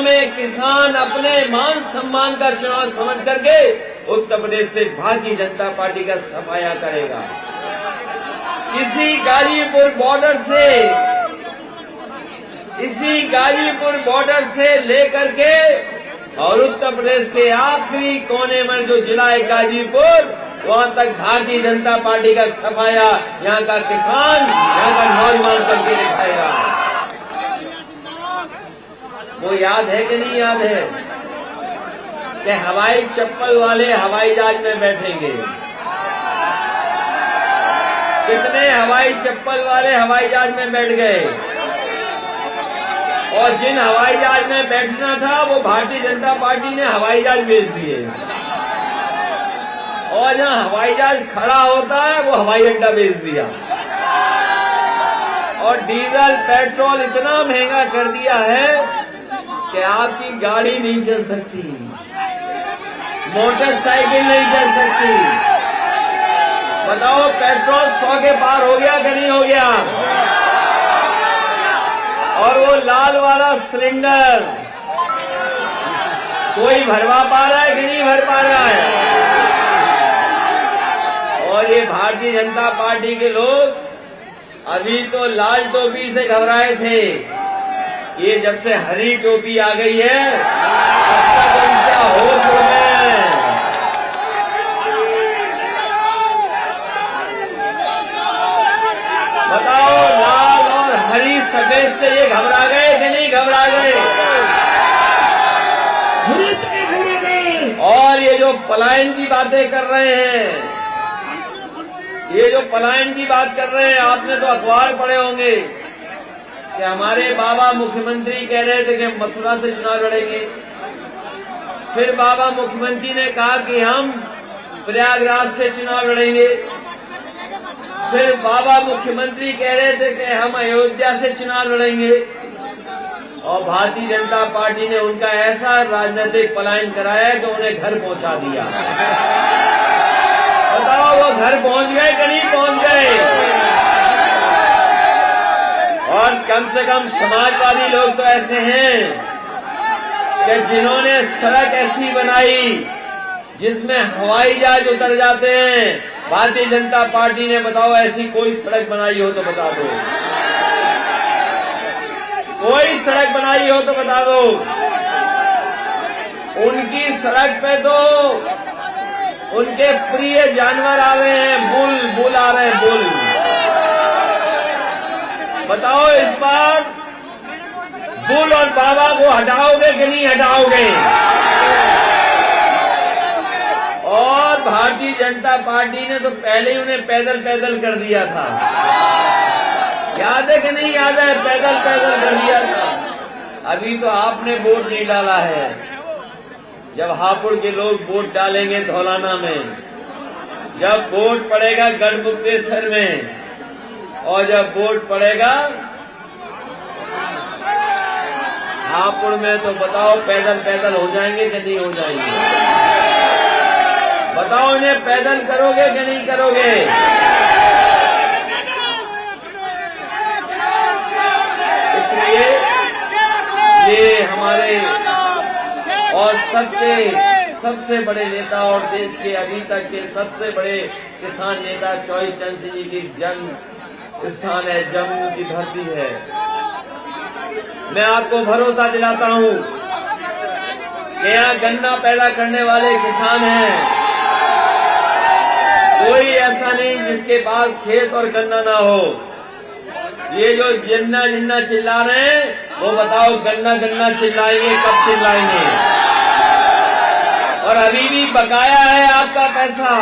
में किसान अपने मान सम्मान का चुनाव समझ करके उत्तर प्रदेश से भारतीय जनता पार्टी का सफाया करेगा। इसी गाजीपुर बॉर्डर से लेकर के और उत्तर प्रदेश के आखिरी कोने में जो जिला है गाजीपुर, वहां तक भारतीय जनता पार्टी का सफाया यहाँ का किसान, यहाँ का नौजवान करके दिखाएगा। वो याद है कि नहीं याद है कि हवाई चप्पल वाले हवाई जहाज में बैठेंगे? कितने हवाई चप्पल वाले हवाई जहाज में बैठ गए? और जिन हवाई जहाज में बैठना था वो भारतीय जनता पार्टी ने हवाई जहाज भेज दिए, और जहां हवाई जहाज खड़ा होता है वो हवाई अड्डा भेज दिया। और डीजल पेट्रोल इतना महंगा कर दिया है कि आपकी गाड़ी नहीं चल सकती, मोटरसाइकिल नहीं चल सकती। बताओ, पेट्रोल 100 के पार हो गया कि नहीं हो गया? और वो लाल वाला सिलेंडर कोई भरवा पा रहा है कि नहीं भर पा रहा है? और ये भारतीय जनता पार्टी के लोग अभी तो लाल टोपी से घबराए थे, ये जब से हरी टोपी आ गई है तब तक उनका होश उड़ गया है। बताओ, लाल और हरी सफेद से ये घबरा गए कि नहीं घबरा गए? और ये जो पलायन की बातें कर रहे हैं, आपने तो अखबार पढ़े होंगे कि हमारे बाबा मुख्यमंत्री कह रहे थे कि मथुरा से चुनाव लड़ेंगे। फिर बाबा मुख्यमंत्री ने कहा कि हम प्रयागराज से चुनाव लड़ेंगे। फिर बाबा मुख्यमंत्री कह रहे थे कि हम अयोध्या से चुनाव लड़ेंगे। और भारतीय जनता पार्टी ने उनका ऐसा राजनीतिक पलायन कराया कि उन्हें घर पहुंचा दिया। बताओ, वो घर पहुंच गए कि नहीं पहुंच गए? और कम से कम समाजवादी लोग तो ऐसे हैं कि जिन्होंने सड़क ऐसी बनाई जिसमें हवाई जहाज उतर जाते हैं। भारतीय जनता पार्टी ने, बताओ, ऐसी कोई सड़क बनाई हो तो बता दो, कोई सड़क बनाई हो तो बता दो। उनकी सड़क पे तो उनके प्रिय जानवर आ रहे हैं, बुल आ रहे हैं, बुल। बताओ, इस बार बुल और बाबा को हटाओगे कि नहीं हटाओगे? और भारतीय जनता पार्टी ने तो पहले ही उन्हें पैदल कर दिया था। याद है कि नहीं याद है? पैदल कर दिया था। अभी तो आपने वोट नहीं डाला है। जब हापुड़ के लोग वोट डालेंगे धौलाना में, जब वोट पड़ेगा गढ़मुक्तेश्वर में, और जब वोट पड़ेगा हापुड़ में, तो बताओ पैदल हो जाएंगे कि नहीं हो जाएंगे? बताओ, इन्हें पैदल करोगे कि नहीं करोगे? इसलिए ये हमारे और सबसे बड़े नेता और देश के अभी तक के सबसे बड़े किसान नेता चौधरी चरण सिंह जी की जन्म स्थान है, जम्मू की धरती है। मैं आपको भरोसा दिलाता हूं कि यहाँ गन्ना पैदा करने वाले किसान हैं। कोई ऐसा नहीं जिसके पास खेत और गन्ना ना हो। ये जो जिन्ना चिल्ला रहे हैं, वो बताओ गन्ना चिल्लाएंगे कब चिल्लाएंगे? और अभी भी बकाया है आपका पैसा,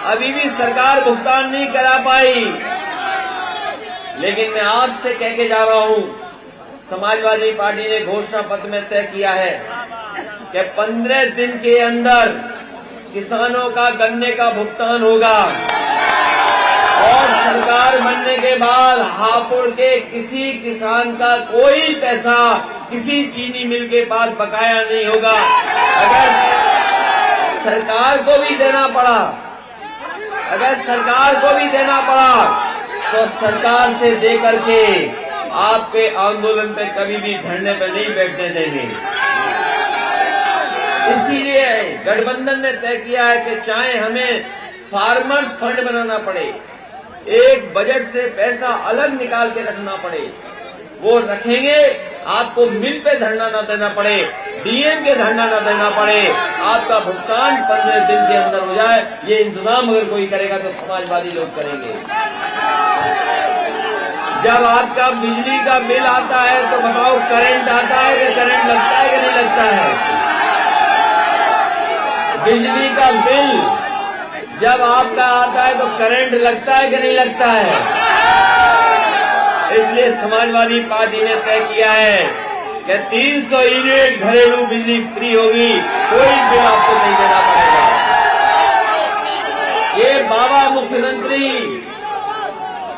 अभी भी सरकार भुगतान नहीं करा पाई। लेकिन मैं आपसे कह के जा रहा हूं, समाजवादी पार्टी ने घोषणा पत्र में तय किया है कि 15 दिन के अंदर किसानों का गन्ने का भुगतान होगा। और सरकार बनने के बाद हापुड़ के किसी किसान का कोई पैसा किसी चीनी मिल के पास बकाया नहीं होगा। अगर सरकार को भी देना पड़ा तो सरकार से दे करके आपके आंदोलन पे कभी भी धरने पे नहीं बैठने देंगे। इसीलिए गठबंधन ने तय किया है कि चाहे हमें फार्मर्स फंड बनाना पड़े, एक बजट से पैसा अलग निकाल के रखना पड़े, वो रखेंगे। आपको मिल पे धरना न देना पड़े, डीएम के धरना न देना पड़े, आपका भुगतान 15 दिन के अंदर हो जाए, ये इंतजाम अगर कोई करेगा तो समाजवादी लोग करेंगे। जब आपका बिजली का बिल आता है तो बताओ करंट आता है कि करंट लगता है कि नहीं लगता है? बिजली का बिल जब आपका आता है तो करंट लगता है कि नहीं लगता है? इसलिए समाजवादी पार्टी ने तय किया है कि 300 यूनिट घरेलू बिजली फ्री होगी, कोई बिल आपको नहीं देना पड़ेगा। ये बाबा मुख्यमंत्री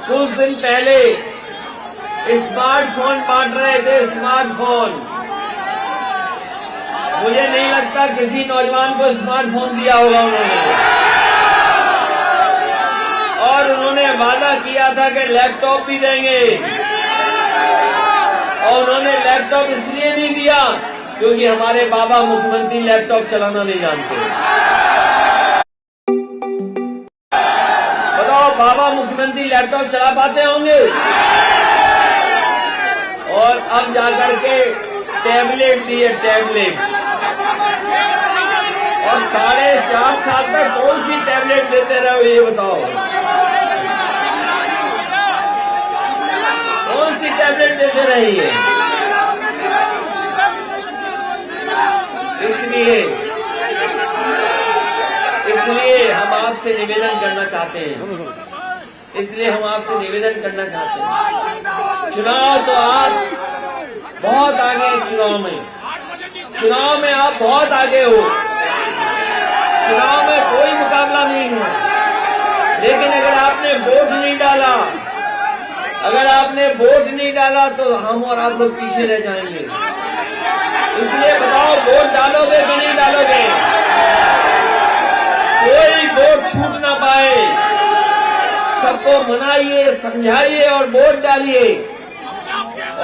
कुछ दिन पहले स्मार्टफोन बांट रहे थे, स्मार्टफोन। मुझे नहीं लगता किसी नौजवान को स्मार्टफोन दिया होगा उन्होंने। और उन्होंने वादा किया था कि लैपटॉप भी देंगे, और उन्होंने लैपटॉप इसलिए नहीं दिया क्योंकि हमारे बाबा मुख्यमंत्री लैपटॉप चलाना नहीं जानते। बताओ बाबा मुख्यमंत्री लैपटॉप चला पाते होंगे? और अब जाकर के टैबलेट दिए, टैबलेट। और 4.5 साल तक कौन सी टैबलेट देते रहो ये बताओ? कौन सी टैबलेट देते रही है? इसलिए हम आपसे निवेदन करना चाहते हैं, चुनाव तो आप बहुत आगे हैं। चुनाव में आप बहुत आगे हो, चुनाव में कोई मुकाबला नहीं है। लेकिन अगर आपने वोट नहीं डाला तो हम और आप लोग पीछे रह जाएंगे। इसलिए बताओ वोट डालोगे कि नहीं डालोगे? कोई वोट छूट ना पाए, सबको मनाइए, समझाइए और वोट डालिए।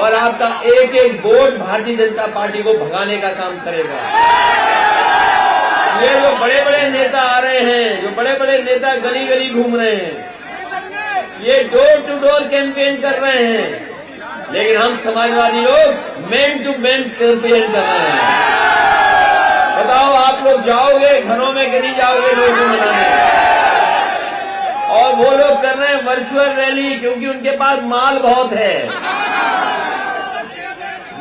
और आपका एक एक वोट भारतीय जनता पार्टी को भगाने का काम करेगा। ये जो बड़े बड़े नेता आ रहे हैं, जो बड़े बड़े नेता गली गली घूम रहे हैं, ये डोर टू डोर कैंपेन कर रहे हैं, लेकिन हम समाजवादी लोग मैन टू मैन कैंपेन कर रहे हैं। बताओ आप लोग जाओगे घरों में कि नहीं जाओगे लोगों को मनाने? और वो लोग कर रहे हैं वर्चुअल रैली, क्योंकि उनके पास माल बहुत है।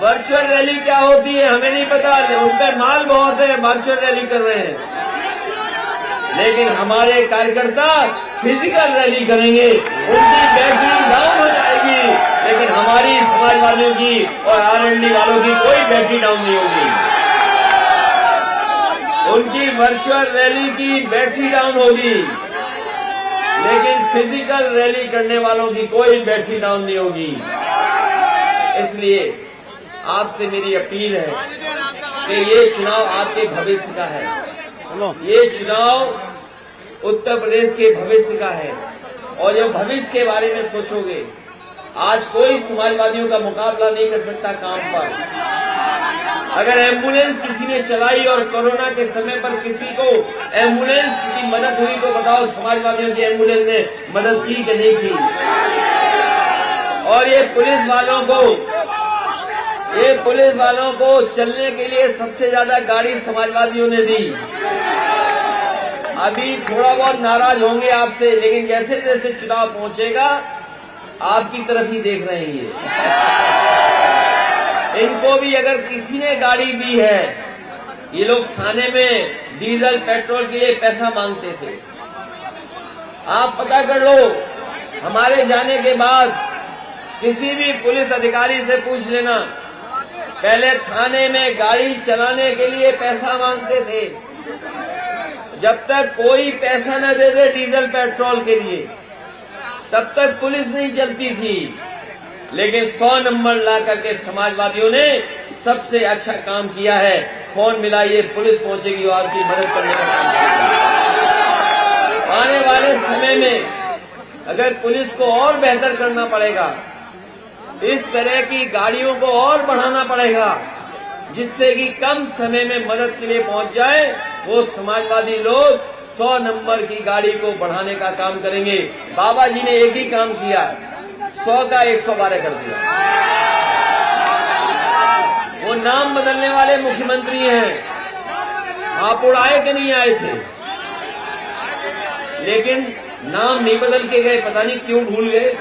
वर्चुअल रैली क्या होती है हमें नहीं पता, उन पर माल बहुत है, वर्चुअल रैली कर रहे हैं। लेकिन हमारे कार्यकर्ता फिजिकल रैली करेंगे, उनकी बैटरी डाउन हो जाएगी, लेकिन हमारी समाजवादियों की और आरएलडी वालों की कोई बैटरी डाउन नहीं होगी। उनकी वर्चुअल रैली की बैटरी डाउन होगी, लेकिन फिजिकल रैली करने वालों की कोई बैटरी डाउन नहीं होगी। इसलिए आपसे मेरी अपील है कि ये चुनाव आपके भविष्य का है, ये चुनाव उत्तर प्रदेश के भविष्य का है। और जो भविष्य के बारे में सोचोगे, आज कोई समाजवादियों का मुकाबला नहीं कर सकता काम पर। अगर एम्बुलेंस किसी ने चलाई और कोरोना के समय पर किसी को एम्बुलेंस की मदद हुई तो बताओ समाजवादियों की एम्बुलेंस ने मदद की कि नहीं की? और ये पुलिस वालों को चलने के लिए सबसे ज्यादा गाड़ी समाजवादियों ने दी। अभी थोड़ा बहुत नाराज होंगे आपसे, लेकिन जैसे जैसे चुनाव पहुंचेगा आपकी तरफ ही देख रहे हैं। इनको भी अगर किसी ने गाड़ी दी है, ये लोग थाने में डीजल पेट्रोल के लिए पैसा मांगते थे। आप पता कर लो, हमारे जाने के बाद किसी भी पुलिस अधिकारी से पूछ लेना, पहले थाने में गाड़ी चलाने के लिए पैसा मांगते थे। जब तक कोई पैसा न दे दे डीजल पेट्रोल के लिए, तब तक पुलिस नहीं चलती थी। लेकिन 100 नंबर ला करके समाजवादियों ने सबसे अच्छा काम किया है। फोन मिलाइए, पुलिस पहुंचेगी और आपकी मदद करने का काम करेगी। आने वाले समय में अगर पुलिस को और बेहतर करना पड़ेगा इस तरह की गाड़ियों को और बढ़ाना पड़ेगा, जिससे कि कम समय में मदद के लिए पहुंच जाए। वो समाजवादी लोग 100 नंबर की गाड़ी को बढ़ाने का काम करेंगे। बाबा जी ने एक ही काम किया, 100 का 112 कर दिया। वो नाम बदलने वाले मुख्यमंत्री हैं। आप उड़ाए के नहीं आए थे, लेकिन नाम नहीं बदल के गए, पता नहीं क्यों भूल गए।